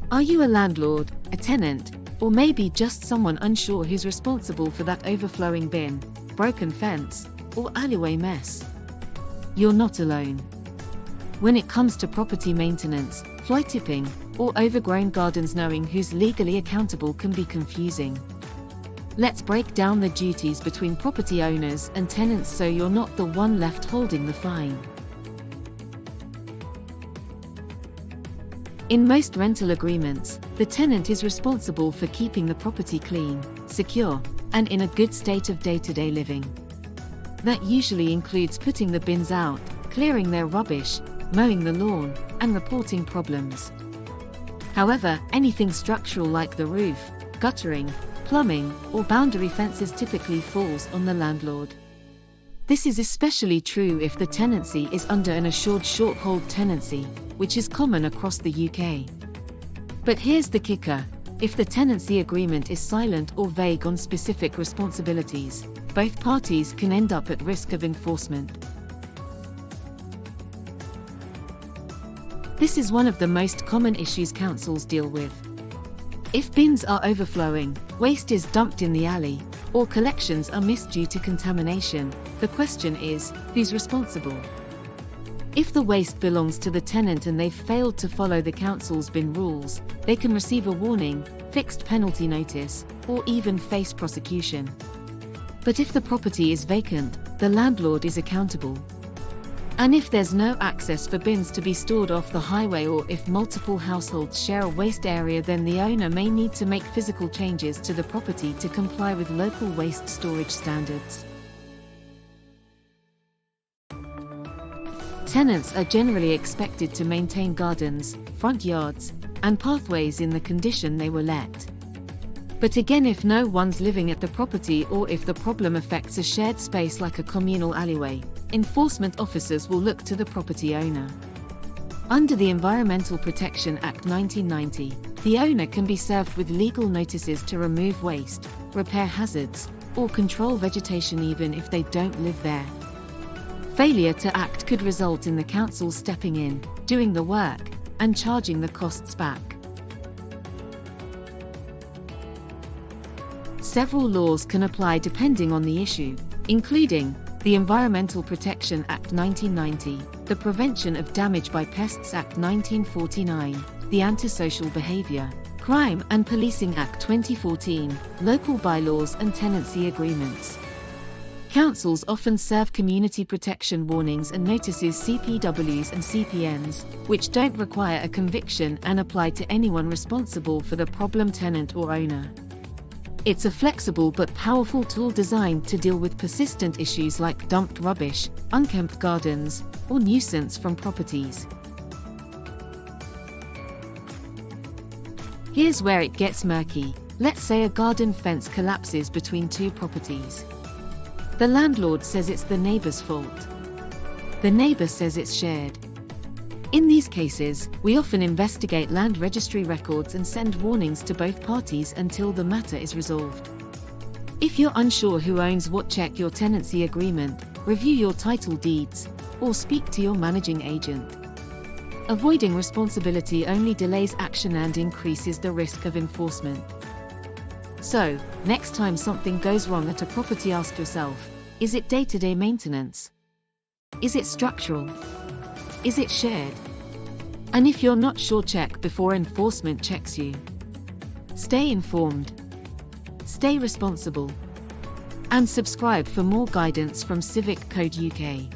Are you a landlord, a tenant, or maybe just someone unsure who's responsible for that overflowing bin, broken fence, or alleyway mess? You're not alone. When it comes to property maintenance, fly tipping, or overgrown gardens, knowing who's legally accountable can be confusing. Let's break down the duties between property owners and tenants so you're not the one left holding the fine. In most rental agreements, the tenant is responsible for keeping the property clean, secure, and in a good state of day-to-day living. That usually includes putting the bins out, clearing their rubbish, mowing the lawn, and reporting problems. However, anything structural like the roof, guttering, plumbing, or boundary fences typically falls on the landlord. This is especially true if the tenancy is under an assured short-hold tenancy, which is common across the UK. But here's the kicker: if the tenancy agreement is silent or vague on specific responsibilities, both parties can end up at risk of enforcement. This is one of the most common issues councils deal with. If bins are overflowing, waste is dumped in the alley, or collections are missed due to contamination, the question is, who's responsible? If the waste belongs to the tenant and they've failed to follow the council's bin rules, they can receive a warning, fixed penalty notice, or even face prosecution. But if the property is vacant, the landlord is accountable. And if there's no access for bins to be stored off the highway, or if multiple households share a waste area, then the owner may need to make physical changes to the property to comply with local waste storage standards. Tenants are generally expected to maintain gardens, front yards, and pathways in the condition they were let. But again, if no one's living at the property, or if the problem affects a shared space like a communal alleyway, enforcement officers will look to the property owner. Under the Environmental Protection Act 1990, the owner can be served with legal notices to remove waste, repair hazards, or control vegetation even if they don't live there. Failure to act could result in the council stepping in, doing the work, and charging the costs back. Several laws can apply depending on the issue, including the Environmental Protection Act 1990, the Prevention of Damage by Pests Act 1949, the Antisocial Behaviour, Crime and Policing Act 2014, local bylaws and tenancy agreements. Councils often serve community protection warnings and notices, CPWs and CPNs, which don't require a conviction and apply to anyone responsible for the problem tenant or owner. It's a flexible but powerful tool designed to deal with persistent issues like dumped rubbish, unkempt gardens, or nuisance from properties. Here's where it gets murky. Let's say a garden fence collapses between two properties. The landlord says it's the neighbor's fault. The neighbor says it's shared. In these cases, we often investigate land registry records and send warnings to both parties until the matter is resolved. If you're unsure who owns what, check your tenancy agreement, review your title deeds, or speak to your managing agent. Avoiding responsibility only delays action and increases the risk of enforcement. So, next time something goes wrong at a property, ask yourself, is it day-to-day maintenance? Is it structural? Is it shared? And if you're not sure, check before enforcement checks you. Stay informed. Stay responsible. And subscribe for more guidance from Civic Code UK.